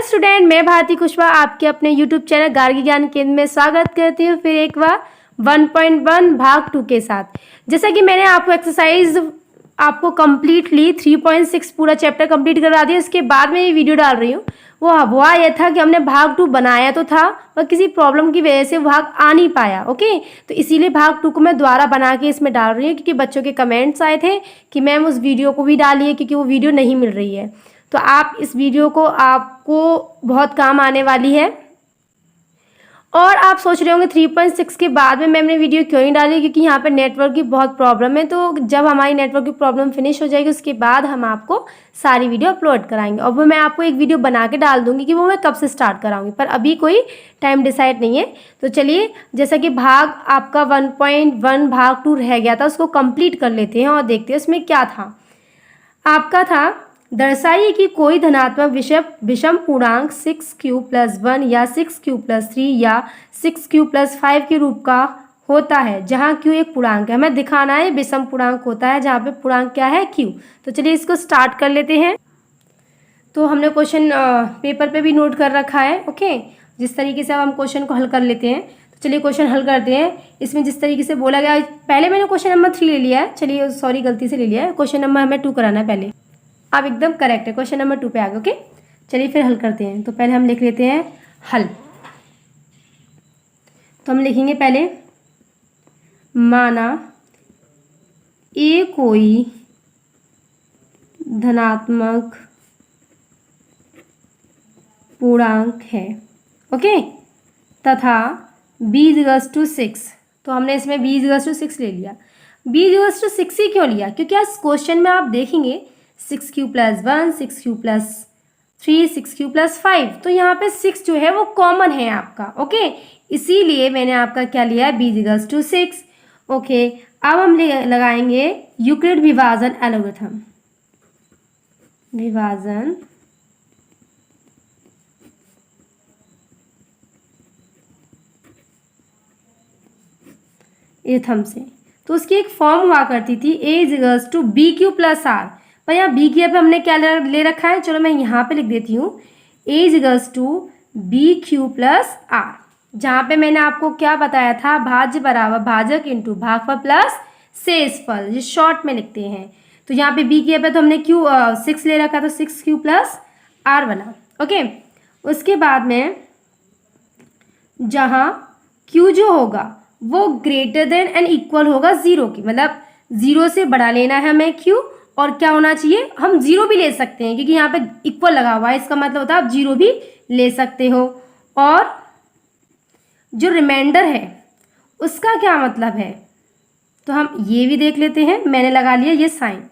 Student, मैं भारती कुशवाहा आपके अपने यूट्यूब चैनल गार्गी ज्ञान केंद्र में स्वागत करती हूँ फिर एक बार 1.1 भाग 2 के साथ। जैसा कि मैंने आपको एक्सरसाइज आपको कम्प्लीटली 3.6 पूरा चैप्टर कंप्लीट करा दिया। इसके बाद में ये वीडियो डाल रही हूँ। वो हुआ यह था कि हमने भाग 2 बनाया तो था पर किसी प्रॉब्लम की वजह से भाग आ नहीं पाया। ओके, तो इसीलिए भाग 2 को मैं दोबारा बना के इसमें डाल रही हूँ क्योंकि बच्चों के कमेंट्स आए थे कि मैम उस वीडियो को भी डालिए क्योंकि वो वीडियो नहीं मिल रही है। तो आप इस वीडियो को आपको बहुत काम आने वाली है। और आप सोच रहे होंगे 3.6 के बाद में मैंने वीडियो क्यों नहीं डाली, क्योंकि यहाँ पे नेटवर्क की बहुत प्रॉब्लम है। तो जब हमारी नेटवर्क की प्रॉब्लम फिनिश हो जाएगी उसके बाद हम आपको सारी वीडियो अपलोड कराएंगे और वो मैं आपको एक वीडियो बना के डाल दूंगी कि वो मैं कब से स्टार्ट कराऊंगी, पर अभी कोई टाइम डिसाइड नहीं है। तो चलिए, जैसा कि भाग आपका 1.1 भाग 2 रह गया था उसको कंप्लीट कर लेते हैं और देखते हैं उसमें क्या था। आपका था दर्शाइए कि कोई धनात्मक विषम पूर्णांक 6q+1 या 6q+3 या 6q+5 के रूप का होता है जहां q एक पूर्णांक है। हमें दिखाना है विषम पूर्णांक होता है जहां पे पूर्णांक क्या है, q। तो चलिए इसको स्टार्ट कर लेते हैं। तो हमने क्वेश्चन पेपर पे भी नोट कर रखा है। ओके, जिस तरीके से अब हम क्वेश्चन को हल कर लेते हैं। तो चलिए क्वेश्चन हल करते हैं। इसमें जिस तरीके से बोला गया, पहले मैंने क्वेश्चन नंबर 3 ले लिया है। चलिए सॉरी, गलती से ले लिया है। क्वेश्चन नंबर हमें 2 कराना है पहले। आप एकदम करेक्ट है, क्वेश्चन नंबर 2 पे आ गए। ओके, चलिए फिर हल करते हैं। तो पहले हम लिख लेते हैं हल। तो हम लिखेंगे पहले, माना ए कोई धनात्मक पूर्णांक है, ओके, तथा b=6। तो हमने इसमें b=6 ले लिया। b=6 ही क्यों लिया? क्योंकि आज क्वेश्चन में आप देखेंगे 6q+1, 6q+3, 6q+5, तो यहाँ पे 6 जो है वो कॉमन है आपका। ओके, इसीलिए मैंने आपका क्या लिया है, b=6। ओके, अब हम लगाएंगे यूक्लिड विभाजन एल्गोरिथम। विभाजन एथम से। तो उसकी एक फॉर्म हुआ करती थी a=bq+r, पर यहाँ b की पे हमने क्या ले रखा है, चलो मैं यहाँ पे लिख देती हूँ a=bq+r, जहाँ पे मैंने आपको क्या बताया था, भाज्य बराबर भाजक इंटू भागफल प्लस शेषफल, जो शॉर्ट में लिखते हैं। तो यहाँ पे b की पे तो हमने 6 ले रखा, तो 6q+r बना। ओके, उसके बाद में जहाँ q जो होगा वो ग्रेटर देन एंड इक्वल होगा 0 की, मतलब 0 से बड़ा लेना है हमें q, और क्या होना चाहिए, हम 0 भी ले सकते हैं क्योंकि यहाँ पे इक्वल लगा हुआ है, इसका मतलब होता है आप 0 भी ले सकते हो। और जो रिमाइंडर है उसका क्या मतलब है, तो हम ये भी देख लेते हैं। मैंने लगा लिया ये साइन।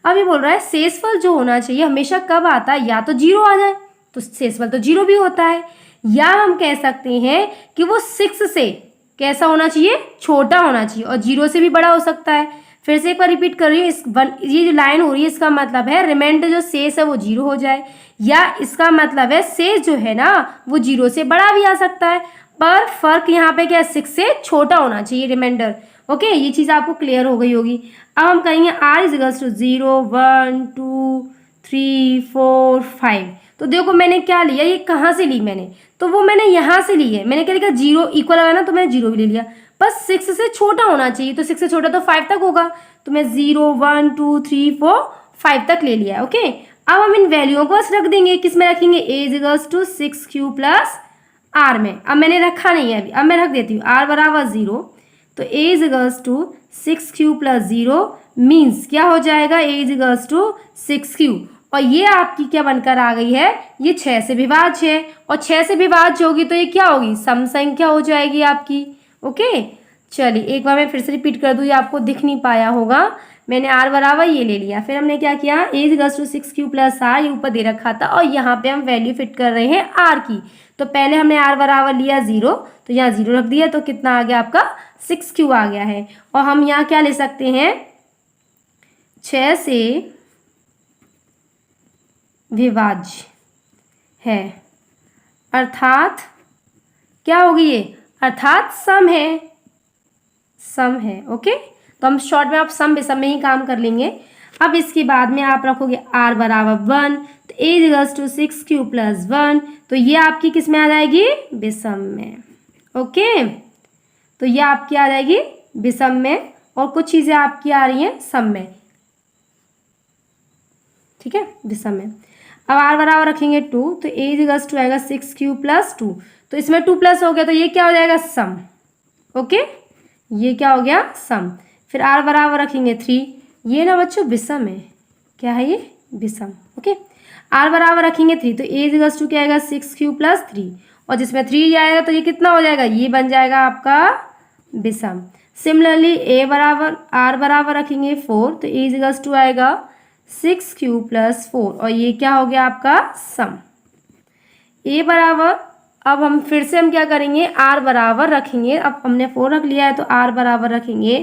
अब ये बोल रहा है शेषफल जो होना चाहिए हमेशा कब आता है, या तो 0 आ जाए, तो शेषफल तो 0 भी होता है, या हम कह सकते हैं कि वो 6 से कैसा होना चाहिए, छोटा होना चाहिए, और 0 से भी बड़ा हो सकता है। फिर से एक बार रिपीट कर रही हूँ, ये जो लाइन हो रही है इसका मतलब है रिमाइंडर जो शेष है वो 0 हो जाए, या इसका मतलब है शेष जो है ना वो 0 से बड़ा भी आ सकता है, पर फर्क यहाँ पे क्या है, 6 से छोटा होना चाहिए रिमाइंडर। ओके, ये चीज़ आपको क्लियर हो गई होगी। अब हम करेंगे r=0, 1, 2, 3, 4, 5। तो देखो मैंने क्या लिया, ये कहाँ से ली मैंने, तो वो मैंने यहाँ से ली है। मैंने क्या लिखा, 0 इक्वल लगा ना, तो मैंने 0 भी ले लिया, बस 6 से छोटा होना चाहिए, तो 6 से छोटा तो 5 तक होगा, तो मैं 0, 1, 2, 3, 4, 5 तक ले लिया। ओके, अब हम इन वैल्यूओं को बस रख देंगे, किस में रखेंगे, a=6q+r में। अब मैंने रखा नहीं है अभी, अब मैं रख देती हूँ r=0, तो a=6q+0 मीन्स क्या हो जाएगा, a=6q, और ये आपकी क्या बनकर आ गई है, ये 6 से विभाज्य है, और 6 से विभाज्य होगी तो ये क्या होगी, सम संख्या हो जाएगी आपकी। ओके, चलिए एक बार मैं फिर से रिपीट कर दूँ, ये आपको दिख नहीं पाया होगा। मैंने r ये ले लिया, फिर हमने क्या किया, a=6q+r ये ऊपर दे रखा था, और यहाँ पे हम वैल्यू फिट कर रहे हैं r की। तो पहले हमने r लिया 0, तो यहाँ 0 रख दिया, तो कितना आ गया आपका, 6q आ गया है। और हम यहाँ क्या ले सकते हैं, 6 से विभाज्य है, अर्थात क्या होगी ये, अर्थात सम है। ओके, तो हम शॉर्ट में आप सम विषम में ही काम कर लेंगे। अब इसके बाद में आप रखोगे r बराबर 1, तो a equals to 6q plus 1, तो ये आपकी किस में आ जाएगी, विषम में। ओके, तो ये आपकी आ जाएगी विषम में, और कुछ चीज़ें आपकी आ रही हैं सम में, ठीक है, विषम में। अब r बराबर रखेंगे 2, तो a इक्वल्स टू आएगा 6q प्लस 2, तो इसमें 2 प्लस हो गया, तो ये क्या हो जाएगा, सम। ओके, ये क्या हो गया, सम। फिर r बराबर रखेंगे 3, ये ना बच्चों विषम है, क्या है ये, विषम। ओके, r बराबर रखेंगे 3, तो a इक्वल्स टू क्या आएगा, 6q प्लस 3, और जिसमें 3 आएगा तो ये कितना हो जाएगा, ये बन जाएगा आपका विषम। सिमिलरली a बराबर r बराबर रखेंगे 4, तो a इक्वल्स टू आएगा 6q प्लस 4, और ये क्या हो गया आपका सम। a बराबर, अब हम फिर से हम क्या करेंगे, r बराबर रखेंगे, अब हमने 4 रख लिया है तो r बराबर रखेंगे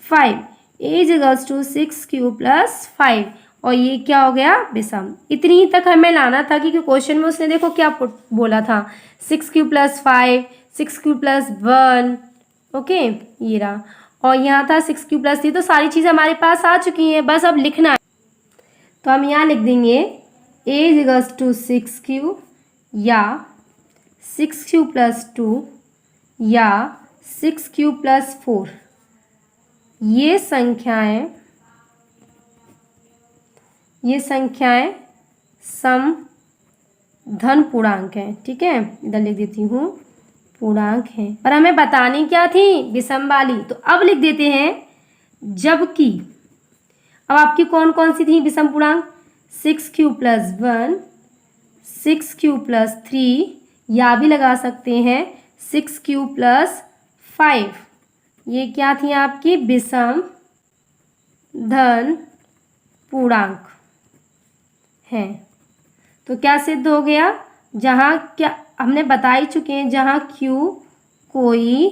5, a equals to 6q plus 5, और ये क्या हो गया, विषम। इतनी ही तक हमें लाना था, क्योंकि क्वेश्चन में उसने देखो क्या बोला था, 6q plus 5, 6q plus 1, okay, ये रहा, और यहाँ था 6q प्लस 3, तो सारी चीज़ें हमारे पास आ चुकी हैं, बस अब लिखना है। तो हम यहाँ लिख देंगे a इक्वल्स टू 6q या 6q प्लस 2 या 6q प्लस 4, ये संख्याएं सम धन पूर्णांक हैं, ठीक है, इधर लिख देती हूँ पूर्णांक हैं, और हमें बतानी क्या थी, विषम वाली। तो अब लिख देते हैं जबकि, अब आपकी कौन कौन सी थी विषम पूर्णांक, 6q प्लस 1, 6q प्लस 3, या भी लगा सकते हैं 6q प्लस 5, ये क्या थी आपकी विषम धन पूर्णांक हैं। तो क्या सिद्ध हो गया, जहाँ क्या हमने बता ही चुके हैं, जहाँ q कोई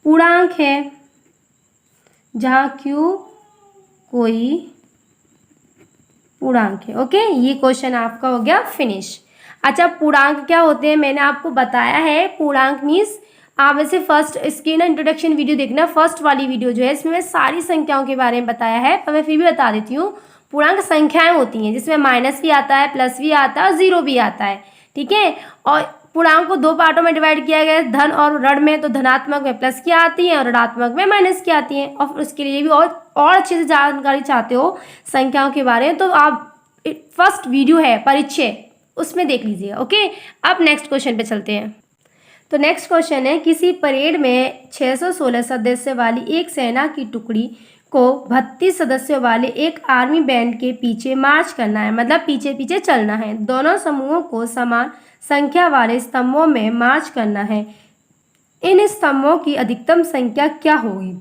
पूर्णांक है, जहाँ q कोई पूर्णांक है। ओके, ये क्वेश्चन आपका हो गया फिनिश। अच्छा, पूर्णांक क्या होते हैं मैंने आपको बताया है। पूर्णांक मीन्स आप वैसे फर्स्ट इसकी ना इंट्रोडक्शन वीडियो देखना, फर्स्ट वाली वीडियो जो है इसमें मैं सारी संख्याओं के बारे में बताया है, पर मैं फिर भी बता देती हूँ। पूर्णांक संख्याएं होती हैं जिसमें माइनस भी आता है, प्लस भी आता है और जीरो भी आता है, ठीक है। और पूर्णांक को 2 पार्टों में डिवाइड किया गया है, धन और ऋण में। तो धनात्मक में प्लस की आती है और ऋणात्मक में माइनस की आती है। और उसके लिए भी और अच्छे से जानकारी चाहते हो संख्याओं के बारे में, तो आप फर्स्ट वीडियो है परिचय, उसमें देख लीजिएगा। ओके, अब नेक्स्ट क्वेश्चन पे चलते हैं। तो नेक्स्ट क्वेश्चन है, किसी परेड में 616 सदस्य वाली एक सेना की टुकड़ी को 32 सदस्यों वाले एक आर्मी बैंड के पीछे मार्च करना है, मतलब पीछे पीछे चलना है। दोनों समूहों को समान संख्या वाले स्तंभों में मार्च करना है। इन स्तंभों की अधिकतम संख्या क्या होगी?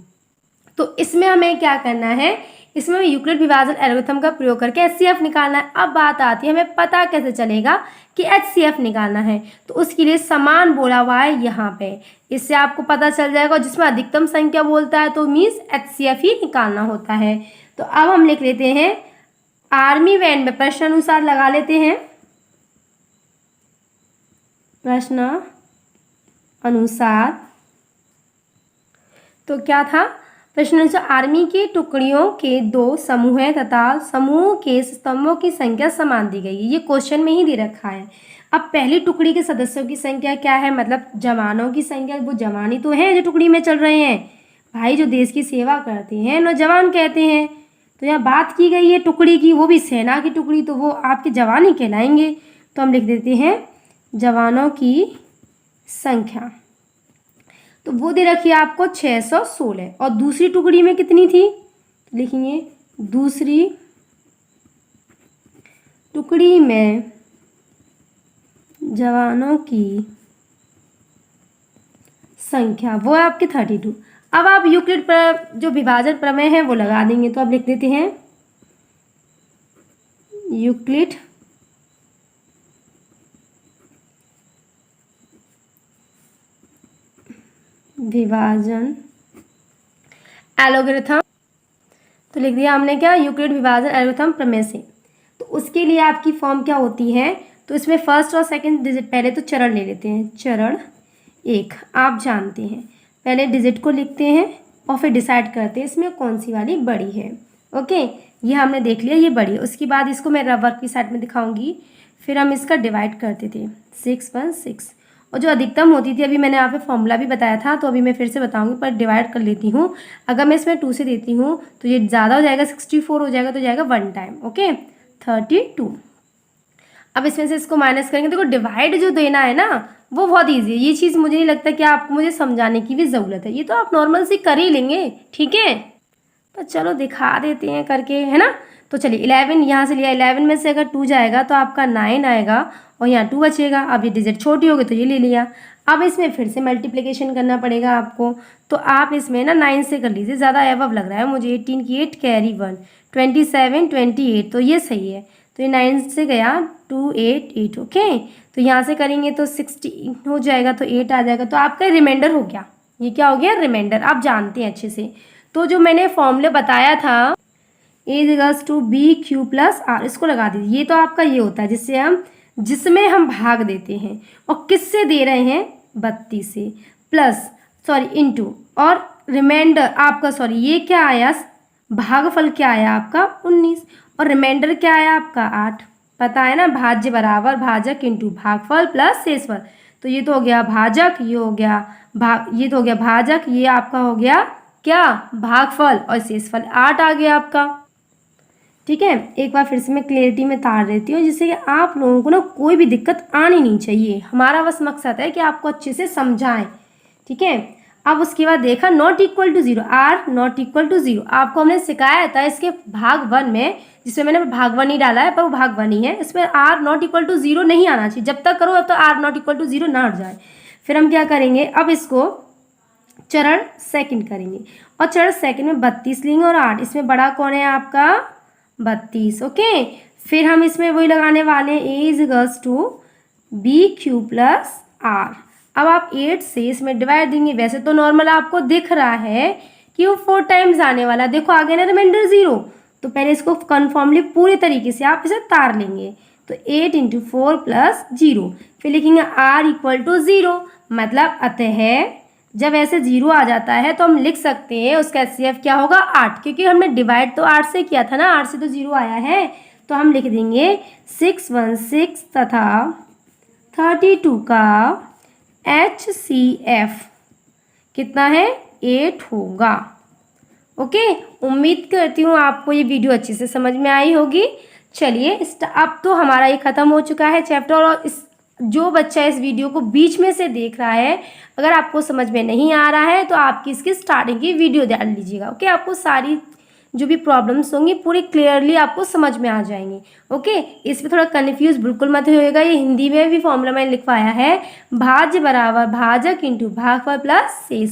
तो इसमें हमें क्या करना है, इसमें यूक्लिड विभाजन एल्गोरिथम का प्रयोग करके एचसीएफ निकालना है। अब बात आती है हमें पता कैसे चलेगा कि एचसीएफ निकालना है, तो उसके लिए समान बोला हुआ है यहाँ पे, इससे आपको पता चल जाएगा। जिसमें अधिकतम संख्या बोलता है तो मीन्स एचसीएफ ही निकालना होता है। तो अब हम लिख लेते हैं आर्मी बैंड में, प्रश्न अनुसार लगा लेते हैं, प्रश्न अनुसार। तो क्या था प्रश्न अनुसार, आर्मी की टुकड़ियों के 2 समूह हैं तथा समूह के स्तंभों की संख्या समान दी गई है। ये क्वेश्चन में ही दे रखा है। अब पहली टुकड़ी के सदस्यों की संख्या क्या है, मतलब जवानों की संख्या, वो जवान ही तो हैं जो टुकड़ी में चल रहे हैं भाई, जो देश की सेवा करते हैं नौजवान कहते हैं। तो यहाँ बात की गई है टुकड़ी की, वो भी सेना की टुकड़ी, तो वो आपके जवान ही कहलाएंगे। तो हम लिख देते हैं जवानों की संख्या, तो वो दे रखी है आपको 616। और दूसरी टुकड़ी में कितनी थी, लिखेंगे दूसरी टुकड़ी में जवानों की संख्या, वो है आपकी 32। अब आप यूक्लिड पर जो विभाजन प्रमेय है वो लगा देंगे। तो अब लिख देते हैं यूक्लिड विभाजन एल्गोरिथम, तो लिख दिया हमने क्या, यूक्लिड विभाजन एल्गोरिथम प्रमेय से। तो उसके लिए आपकी फॉर्म क्या होती है, तो इसमें फर्स्ट और सेकंड डिजिट, पहले तो चरण ले लेते हैं। चरण 1 आप जानते हैं, पहले डिजिट को लिखते हैं और फिर डिसाइड करते हैं इसमें कौन सी वाली बड़ी है। ओके, ये हमने देख लिया, ये बड़ी है। उसके बाद इसको मैं वर्क की साइड में दिखाऊंगी। फिर हम इसका डिवाइड करते थे 6/6, और जो अधिकतम होती थी अभी मैंने यहाँ पे फॉर्मूला भी बताया था, तो अभी मैं फिर से बताऊंगी, पर डिवाइड कर लेती हूँ। अगर मैं इसमें 2 से देती हूँ तो ये ज़्यादा हो जाएगा, 64 हो जाएगा, तो जाएगा 1 टाइम। ओके, 32। अब इसमें से इसको माइनस करेंगे। देखो डिवाइड जो देना है ना वो बहुत ईजी है। ये चीज़ मुझे नहीं लगता कि आपको मुझे समझाने की भी ज़रूरत है, ये तो आप नॉर्मल से कर ही लेंगे, ठीक है। तो चलो दिखा देते हैं करके, है ना। तो चलिए 11 यहाँ से लिया, 11 में से अगर 2 जाएगा तो आपका 9 आएगा, और यहाँ 2 बचेगा। अब ये डिजिट छोटी हो गई तो ये ले लिया। अब इसमें फिर से मल्टीप्लिकेशन करना पड़ेगा आपको, तो आप इसमें ना 9 से कर लीजिए, ज़्यादा एवब लग रहा है मुझे। 18 की 8 कैरी 1, 27 28, तो ये सही है। तो ये 9 से गया 2 8 8। ओके, तो यहाँ से करेंगे तो 16 हो जाएगा, तो 8 आ जाएगा, तो आपका रिमाइंडर हो गया। ये क्या हो गया, रिमाइंडर। आप जानते हैं अच्छे से। तो जो मैंने फॉर्मूले बताया था A=BQ + R, इसको लगा दीजिए। ये तो आपका ये होता है जिसमें हम भाग देते हैं, और किससे दे रहे हैं, 32 से, इनटू, और रिमाइंडर आपका ये क्या आया, भागफल क्या आया आपका 19, और रिमाइंडर क्या आया आपका 8। पता है ना, भाज्य बराबर भाजक इंटू भागफल प्लस शेषफल। तो ये तो हो गया भाजक, ये हो गया ये तो हो गया भाजक, ये आपका हो गया क्या, भागफल, और शेषफल 8 आ गया आपका। ठीक है, एक बार फिर से मैं क्लियरिटी में तार देती हूँ, जिससे कि आप लोगों को ना कोई भी दिक्कत आनी नहीं चाहिए। हमारा बस मकसद है कि आपको अच्छे से समझाएं, ठीक है। अब उसके बाद देखा not equal to 0, or not equal to 0, आपको हमने सिखाया था इसके भाग 1 में, जिसमें मैंने भाग 1 ही डाला है, पर वो भाग 1 ही है। इसमें आर नॉट इक्वल टू 0 नहीं आना चाहिए, जब तक करो तब तो आर नॉट इक्वल टू 0 ना हट जाए। फिर हम क्या करेंगे, अब इसको चरण सेकंड करेंगे, और चरण सेकंड में 32 लेंगे और 8, इसमें बड़ा कौन है आपका 32। ओके, फिर हम इसमें वही लगाने वाले हैं A=BQ + R। अब आप 8 से इसमें डिवाइड देंगे। वैसे तो नॉर्मल आपको दिख रहा है कि वो 4 टाइम्स आने वाला, देखो आगे ना रिमाइंडर 0, तो पहले इसको कन्फर्मली पूरी तरीके से आप इसे तार लेंगे। तो 8 × 4 + 0, फिर लिखेंगे R = 0, मतलब अतः जब ऐसे 0 आ जाता है तो हम लिख सकते हैं उसका HCF क्या होगा 8, क्योंकि हमने डिवाइड तो 8 से किया था ना, 8 से तो 0 आया है, तो हम लिख देंगे 616 तथा 32 का HCF कितना है 8 होगा। ओके, उम्मीद करती हूँ आपको ये वीडियो अच्छे से समझ में आई होगी। चलिए अब तो हमारा ये ख़त्म हो चुका है चैप्टर, और जो बच्चा इस वीडियो को बीच में से देख रहा है, अगर आपको समझ में नहीं आ रहा है तो आपकी इसकी स्टार्टिंग की वीडियो डाल लीजिएगा। ओके, आपको सारी जो भी प्रॉब्लम्स होंगी पूरी क्लियरली आपको समझ में आ जाएंगी। ओके, इसमें थोड़ा कन्फ्यूज बिल्कुल मत होइएगा। ये हिंदी में भी फॉर्मूला मैंने लिखवाया है, भाज्य बराबर भाजक इंटू भागफल प्लस शेष।